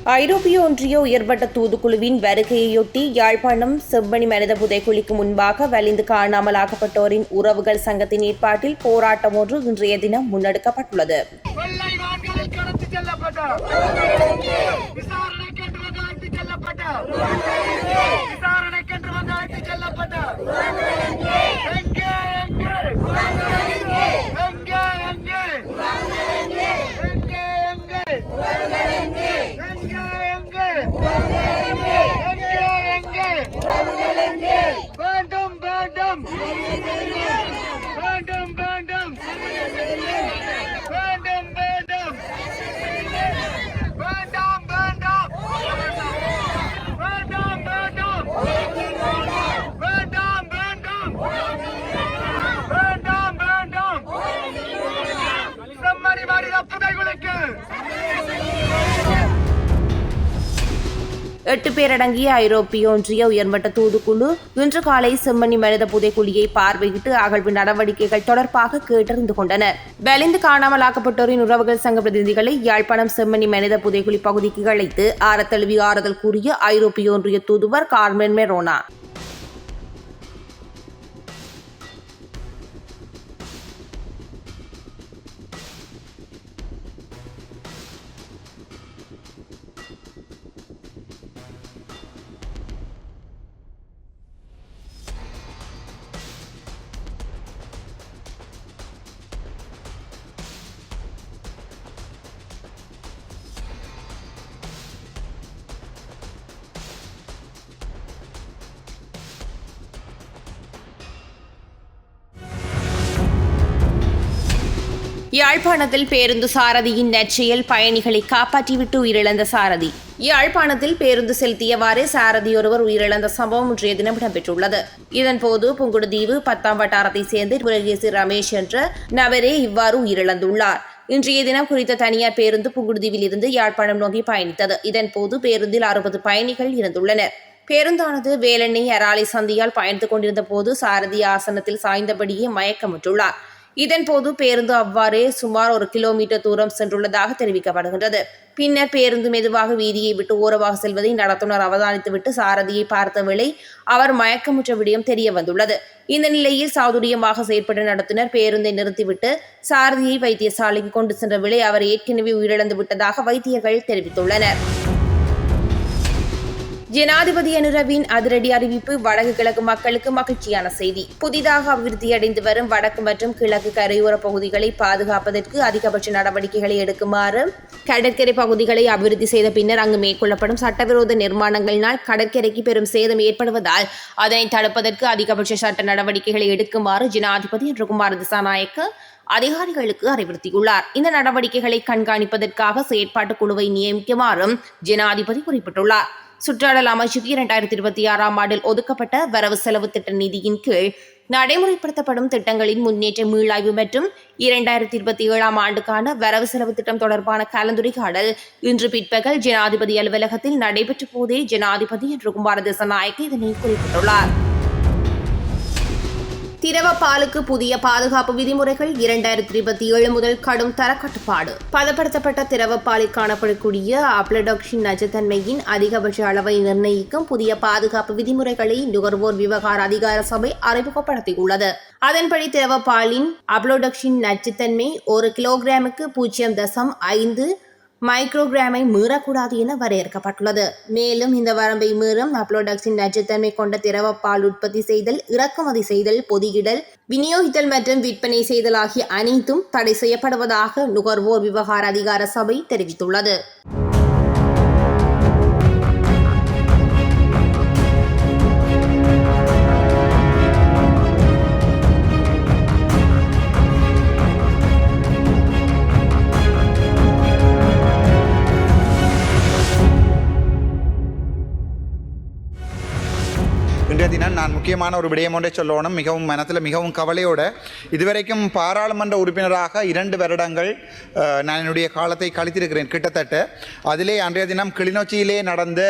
ஐரோப்பிய ஒன்றிய உயர்மட்ட தூதுக்குழுவின் வருகையொட்டி யாழ்ப்பாணம் செவ்வணி மனித புதைக்குழிக்கு முன்பாக வலிந்து காணாமலாக்கப்பட்டோரின் உறவுகள் சங்கத்தின் ஏற்பாட்டில் போராட்டம் ஒன்று இன்றைய தினம் முன்னெடுக்கப்பட்டுள்ளது. எட்டு பேரடங்கிய ஐரோப்பிய ஒன்றிய உயர்மட்ட தூதுக்குழு இன்று காலை செம்மணி மனித புதைக்குழியை பார்வையிட்டு அகழ்வு நடவடிக்கைகள் தொடர்பாக கேட்டறிந்து கொண்டனர். வலிந்து காணாமலாக்கப்பட்டோரின் உறவுகள் சங்க பிரதிநிதிகளை யாழ்ப்பாணம் செம்மணி மனித புதைக்குழி பகுதிக்கு அழைத்து ஆரத்தழுவி ஆறுதல் கூறிய ஐரோப்பிய ஒன்றிய தூதுவர் கார்மென் மெரோனா யாழ்ப்பாணத்தில் பேருந்து சாரதியின் நற்செயல் பயணிகளை காப்பாற்றிவிட்டு உயிரிழந்த சாரதி. யாழ்ப்பாணத்தில் பேருந்து செலுத்தியவாறே சாரதி ஒருவர் உயிரிழந்த சம்பவம் இன்றைய தினம் இடம்பெற்றுள்ளது. இதன்போது புங்குடுதீவு 10ஆம் வட்டாரத்தைச் சேர்ந்த முருகேசி ரமேஷ் என்ற நபரே இவ்வாறு உயிரிழந்துள்ளார். இன்றைய தினம் குறித்த தனியார் பேருந்து புங்குடுதீவில் இருந்து யாழ்ப்பாணம் நோக்கி பயணித்தது. இதன்போது பேருந்தில் 60 பயணிகள் இருந்துள்ளனர். பேருந்தானது வேலெண்ணெய் அராலை சந்தியால் பயணித்துக் கொண்டிருந்த போது சாரதி ஆசனத்தில் சாய்ந்தபடியே மயக்கமுற்றுள்ளார். இதன்போது பேருந்து அவ்வாறே சுமார் 1 கிலோமீட்டர் தூரம் சென்றுள்ளதாக தெரிவிக்கப்படுகின்றது. பின்னர் பேருந்து மெதுவாக வீதியை விட்டு ஓரமாக செல்வதை நடத்துனர் அவதானித்துவிட்டு சாரதியை பார்த்த வேளை அவர் மயக்கமுற்ற விடயம் தெரிய வந்துள்ளது. இந்த நிலையில் சாதுரியமாக செயற்பட்ட நடத்துனர் பேருந்தை நிறுத்திவிட்டு சாரதியை வைத்தியசாலைக்கு கொண்டு சென்ற வேளை அவர் ஏற்கனவே உயிரிழந்து விட்டதாக வைத்தியர்கள் தெரிவித்துள்ளனர். ஜனாதிபதி அனுரவின் அதிரடி அறிவிப்பு வடக்கு கிழக்கு மக்களுக்கு மகிழ்ச்சியான செய்தி. புதிதாக அபிவிருத்தியடைந்து வரும் வடக்கு மற்றும் கிழக்கு கரையோர பகுதிகளை பாதுகாப்பதற்கு அதிகபட்ச நடவடிக்கைகளை எடுக்குமாறு கடற்கரை பகுதிகளை அபிவிருத்தி செய்த பின்னர் அங்கு மேற்கொள்ளப்படும் சட்டவிரோத நிர்மாணங்களினால் கடற்கரைக்கு பெரும் சேதம் ஏற்படுவதால் அதனை தடுப்பதற்கு அதிகபட்ச சட்ட நடவடிக்கைகளை எடுக்குமாறு ஜனாதிபதி அனுரகுமார திசாநாயக்க அதிகாரிகளுக்கு அறிவுறுத்தியுள்ளார். இந்த நடவடிக்கைகளை கண்காணிப்பதற்காக செயற்பாட்டு குழுவை நியமிக்குமாறும் ஜனாதிபதி குறிப்பிட்டுள்ளார். சுற்றாடல் அமைச்சுக்கு 2026ஆம் ஆண்டில் ஒதுக்கப்பட்ட வரவு செலவு திட்ட நிதியின் கீழ் நடைமுறைப்படுத்தப்படும் திட்டங்களின் முன்னேற்ற மீளாய்வு மற்றும் 2027ஆம் ஆண்டுக்கான வரவு செலவு திட்டம் தொடர்பான கலந்துரையாடல் இன்று பிற்பகல் ஜனாதிபதி அலுவலகத்தில் நடைபெற்ற போதே ஜனாதிபதி அனுரகுமார திசாநாயக்க இதனை குறிப்பிட்டுள்ளார். திரவ பாலுக்கு புதிய பாதுகாப்பு விதிமுறைகள் 2027 முதல் கடும் தர கட்டுப்பாடு. பதப்படுத்தப்பட்ட திரவ பாலில் காணப்படக்கூடிய அப்ளடாக்சின் நச்சுத்தன்மையின் அதிகபட்ச அளவை நிர்ணயிக்கும் புதிய பாதுகாப்பு விதிமுறைகளை நுகர்வோர் விவகார அதிகார சபை அறிமுகப்படுத்தியுள்ளது. அதன்படி திரவ பாலின் அப்ளடாக்சின் நச்சுத்தன்மை 1 கிலோகிராமுக்கு 0.5 மைக்ரோகிராமை மீறக்கூடாது என வரையறுக்கப்பட்டுள்ளது. மேலும் இந்த வரம்பை மீறும் அப்ளடாக்சின் நச்சுத்தன்மை கொண்ட திரவப்பால் உற்பத்தி செய்தல், இறக்குமதி செய்தல், பொதியிடல், விநியோகித்தல் மற்றும் விற்பனை செய்தல் ஆகிய அனைத்தும் தடை செய்யப்படுவதாக நுகர்வோர் விவகார அதிகார சபை தெரிவித்துள்ளது. இன்றைய தினம் நான் முக்கியமான ஒரு விடயம் ஒன்றை சொல்லணும். மிகவும் மனத்தில் மிகவும் கவலையோடு இதுவரைக்கும் பாராளுமன்ற உறுப்பினராக 2 வருடங்கள் நான் என்னுடைய காலத்தை கழித்திருக்கிறேன் கிட்டத்தட்ட. அதிலே அன்றைய தினம் கிளிநொச்சியிலே நடந்த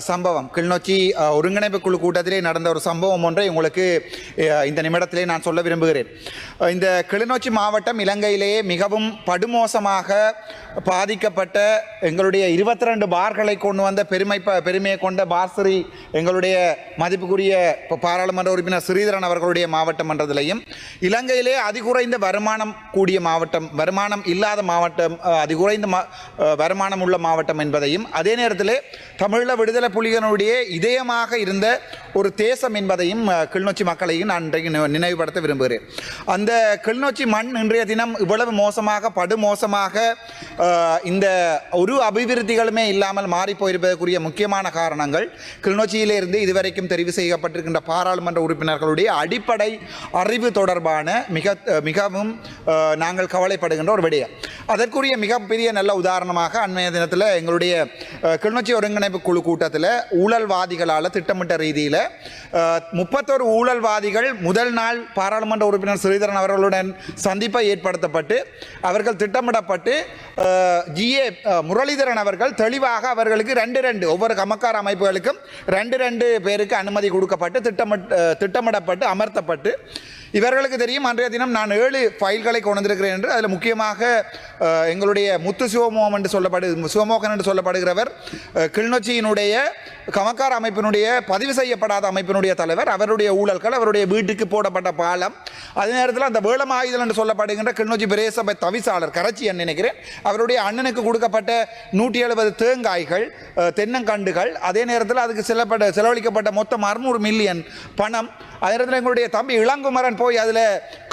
சம்பவம், கிளிநொச்சி ஒருங்கிணைப்பு குழு கூட்டத்திலே நடந்த ஒரு சம்பவம் ஒன்றை உங்களுக்கு இந்த நிமிடத்திலே நான் சொல்ல விரும்புகிறேன். இந்த கிளிநொச்சி மாவட்டம் இலங்கையிலேயே மிகவும் படுமோசமாக பாதிக்கப்பட்ட எங்களுடைய 22 பார்களை கொண்டு வந்த பெருமையை கொண்ட பார்சரி எங்களுடைய மதிப்புக்குரிய பாராளுமன்ற உறுப்பினர் ஸ்ரீதரன் அவர்களுடைய மாவட்டம் என்றதிலையும், இலங்கையிலே அதிகுறைந்த வருமானம் கூடிய மாவட்டம், வருமானம் இல்லாத மாவட்டம், அதிகுறைந்த வருமானம் உள்ள மாவட்டம் என்பதையும், அதே நேரத்தில் தமிழீழ விடுதலை புலிகளுடைய இதயமாக இருந்த ஒரு தேசம் என்பதையும் கிளிநொச்சி மக்களையும் நான் இன்றைக்கு நினைவுபடுத்த விரும்புகிறேன். அந்த கிளிநொச்சி மண் இன்றைய தினம் இவ்வளவு மோசமாக படுமோசமாக இந்த ஒரு அபிவிருத்திகளுமே இல்லாமல் மாறி போயிருப்பதற்குரிய முக்கியமான காரணங்கள் கிளிநொச்சியிலிருந்து இதுவரைக்கும் தெரிவு செய்யப்பட்டிருக்கின்ற பாராளுமன்ற உறுப்பினர்களுடைய அடிப்படை அறிவு தொடர்பான மிகவும் நாங்கள் கவலைப்படுகின்ற ஒரு விடயம். அதற்குரிய மிகப்பெரிய நல்ல உதாரணமாக அண்மைய தினத்தில் எங்களுடைய கிளிநொச்சி ஒருங்கிணைப்பு குழு கூட்டத்தில் ஊழல்வாதிகளால் திட்டமிட்ட ரீதியில் 31 ஊழல்வாதிகள் முதல் நாள் பாராளுமன்ற உறுப்பினர் ஸ்ரீதரன் அவர்களுடன் சந்திப்பை ஏற்படுத்தப்பட்டு அவர்கள் திட்டமிடப்பட்டு GA முரளிதரன் அவர்கள் தெளிவாக அவர்களுக்கு 2 ஒவ்வொரு கமக்கார அமைப்புகளுக்கும் 2 பேருக்கு அனுமதி கொடுக்கப்பட்டு திட்டமிடப்பட்டு அமர்த்தப்பட்டு, இவர்களுக்கு தெரியும் அன்றைய தினம் நான் 7 ஃபைல்களை கொண்டிருக்கிறேன் என்று. அதில் முக்கியமாக எங்களுடைய முத்து சிவமோகன் என்று சொல்லப்படுகிறவர் கிளிநொச்சியினுடைய கமக்கார அமைப்பினுடைய பதிவு செய்யப்படாத அமைப்பினுடைய தலைவர். அவருடைய ஊழல்கள், அவருடைய வீட்டுக்கு போடப்பட்ட பாலம், அதே நேரத்தில் அந்த வேளமாயுதல் என்று சொல்லப்படுகின்ற கிளிநொச்சி பிரதேச தவிசாளர் கரச்சி நினைக்கிறேன், அவருடைய அண்ணனுக்கு கொடுக்கப்பட்ட 170 தேங்காய்கள், தென்னங்கண்டுகள், அதே நேரத்தில் அதுக்கு செலவழிக்கப்பட்ட மொத்தம் 600 மில்லியன் பணம். அதே நேரத்தில் எங்களுடைய தம்பி இளங்குமரன் போய் அதில்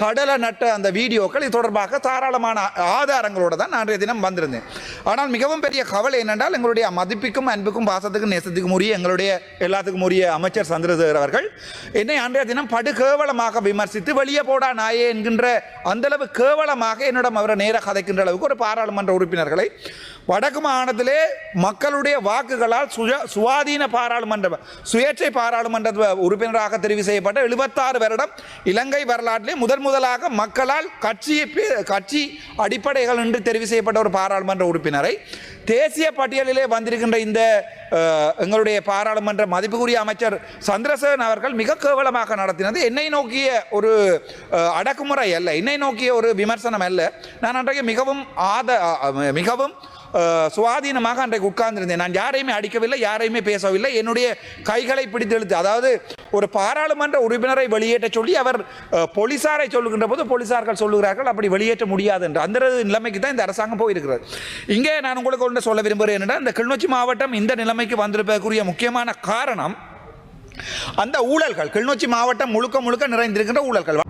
கடலை நட்ட அந்த வீடியோக்கள், இது தொடர்பாக தாராளமான ஆதாரங்களோடு தான் நான் அன்றைய தினம் வந்திருந்தேன். ஆனால் மிகவும் பெரிய கவலை என்னென்றால், எங்களுடைய மதிப்புக்கும் அன்புக்கும் பாசத்துக்கும் நேசத்துக்கும் உரிய எங்களுடைய எல்லாத்துக்கும் உரிய அமைச்சர் சந்திரசேகர் அவர்கள் என்னை அன்றைய தினம் படுகேவலமாக விமர்சித்து வெளியே போடா நாயே என்கின்ற அந்தளவு கேவலமாக என்னிடம் அவரை நேர கதைக்கின்ற அளவுக்கு ஒரு பாராளுமன்ற உறுப்பினர்களை வடக்கு மாகாணத்திலே மக்களுடைய வாக்குகளால் சுயாதீன பாராளுமன்ற சுயேட்சை பாராளுமன்ற உறுப்பினராக தெரிவு செய்யப்பட்ட 76 வருடம் இலங்கை வரலாற்றிலே முதலாக மக்களால் கட்சி அடிப்படைகள் என்று தெரிவு செய்யப்பட்ட ஒரு பாராளுமன்ற உறுப்பினரை தேசிய பட்டியலிலே வந்திருக்கின்ற இந்த எங்களுடைய பாராளுமன்ற மதிப்புக்குரிய அமைச்சர் சந்திரசேகரன் அவர்கள் மிக கேவலமாக நடத்தினது என்னை நோக்கிய ஒரு அடக்குமுறை அல்ல, என்னை நோக்கிய ஒரு விமர்சனம் அல்ல. நான் அன்றைக்கு மிகவும் சுவாதீனமாக அன்றைக்கு உட்கார்ந்திருந்தேன். நான் யாரையுமே அடிக்கவில்லை, யாரையுமே பேசவில்லை. என்னுடைய கைகளை பிடித்தெழுத்து, அதாவது ஒரு பாராளுமன்ற உறுப்பினரை வெளியேற்ற சொல்லி அவர் போலீசாரை சொல்லுகின்ற போது போலீசார்கள் சொல்லுகிறார்கள் அப்படி வெளியேற்ற முடியாது என்று. அந்த நிலைமைக்கு தான் இந்த அரசாங்கம் போயிருக்கிறது. இங்கே நான் உங்களுக்கு ஒன்று சொல்ல விரும்புகிறேன் என்றால், இந்த கிளிநொச்சி மாவட்டம் இந்த நிலைமைக்கு வந்திருப்பதற்குரிய முக்கியமான காரணம் அந்த ஊழல்கள். கிளிநொச்சி மாவட்டம் முழுக்க நிறைந்திருக்கின்ற ஊழல்கள்.